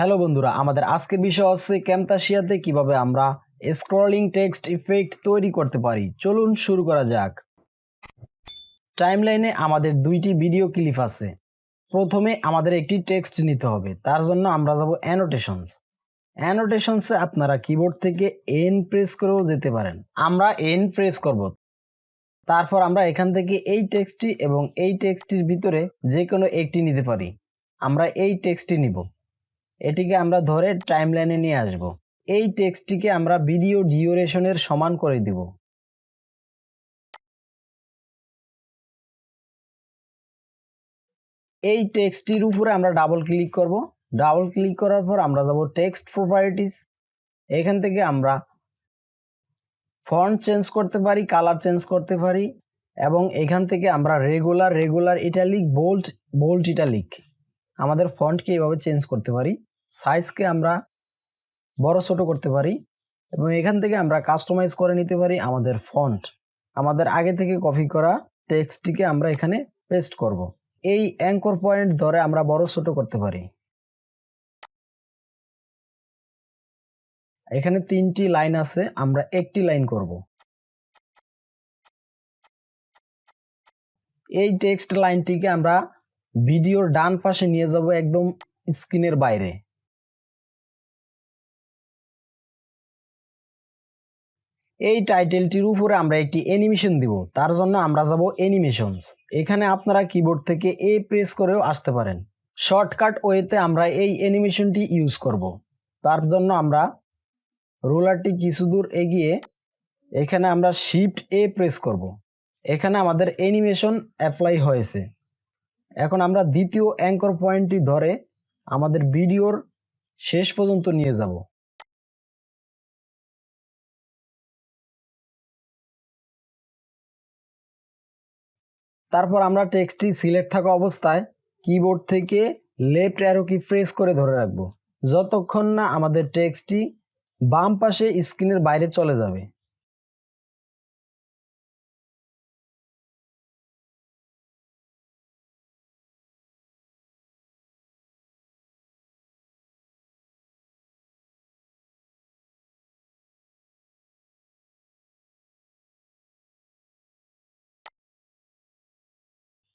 Hello বন্ধুরা, আমাদের আজকের বিষয় হচ্ছে ক্যামতাসিয়াতে কিভাবে আমরা স্ক্রলিং টেক্সট ইফেক্ট তৈরি করতে পারি। চলুন শুরু করা যাক। টাইমলাইনে আমাদের দুইটি ভিডিও ক্লিপ আছে। প্রথমে আমাদের একটি টেক্সট নিতে হবে, তার জন্য আমরা যাব অ্যানোটেশনস। অ্যানোটেশনসে আপনারা কিবোর্ড থেকে এন প্রেস করেও যেতে পারেন। আমরা এন প্রেস করব। তারপর আমরা এখান থেকে এই টেক্সটটি এবং এই টেক্সটটির ভিতরে যে কোনো একটি নিতে পারি। আমরা এই টেক্সটটি নিব, এটিকে আমরা ধরে টাইমলাইনে নিয়ে আসব। এই টেক্সটটিকে আমরা ভিডিও ডিউরেশনের সমান করে দিব। এই টেক্সটটির উপরে আমরা ডাবল ক্লিক করব। ডাবল ক্লিক করার পর আমরা যাব টেক্সট প্রপার্টিজ। এখান থেকে আমরা ফন্ট চেঞ্জ করতে পারি, কালার চেঞ্জ করতে পারি এবং এখান থেকে আমরা রেগুলার ইটালিক, বোল্ড ইটালিক আমাদের ফন্টকে এভাবে চেঞ্জ করতে পারি। সাইজকে আমরা বড় ছোট করতে পারি এবং এখান থেকে আমরা কাস্টমাইজ করে নিতে পারি আমাদের ফন্ট। আমাদের আগে থেকে কপি করা টেক্সটটিকে আমরা এখানে পেস্ট করব। এই অ্যাঙ্কর পয়েন্ট ধরে আমরা বড় ছোট করতে পারি। এখানে 3টি লাইন আছে, আমরা একটি লাইন করব। এই টেক্সট লাইনটিকে আমরা ভিডিওর ডান পাশে নিয়ে যাব, একদম স্ক্রিনের বাইরে। এই টাইটেলটির উপরে আমরা একটি অ্যানিমেশন দিব, তার জন্য আমরা যাব অ্যানিমেশনস। এখানে আপনারা কিবোর্ড থেকে এ প্রেস করেও আসতে পারেন। শর্টকাট ওয়েতে আমরা এই অ্যানিমেশনটি ইউজ করব। তার জন্য আমরা রোলারটি কিছু দূর এগিয়ে এখানে আমরা শিফট এ প্রেস করব। এখানে আমাদের অ্যানিমেশন অ্যাপ্লাই হয়েছে। এখন আমরা দ্বিতীয় অ্যাঙ্কর পয়েন্টটি ধরে আমাদের ভিডিওর শেষ পর্যন্ত নিয়ে যাব। তারপর আমরা টেক্সটটি সিলেক্ট থাকা অবস্থায় কিবোর্ড থেকে লেফট অ্যারো কি প্রেস করে ধরে রাখব, যতক্ষণ না আমাদের টেক্সটটি বাম পাশে স্ক্রিনের বাইরে চলে যাবে।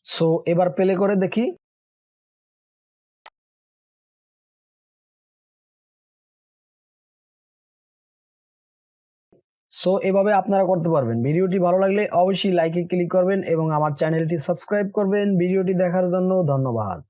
সো এবার প্লে করে দেখি। সো এভাবে আপনারা করতে পারবেন। ভিডিওটি ভালো লাগলে অবশ্যই লাইকে ক্লিক করবেন এবং আমার চ্যানেলটি সাবস্ক্রাইব করবেন। ভিডিওটি দেখার জন্য ধন্যবাদ।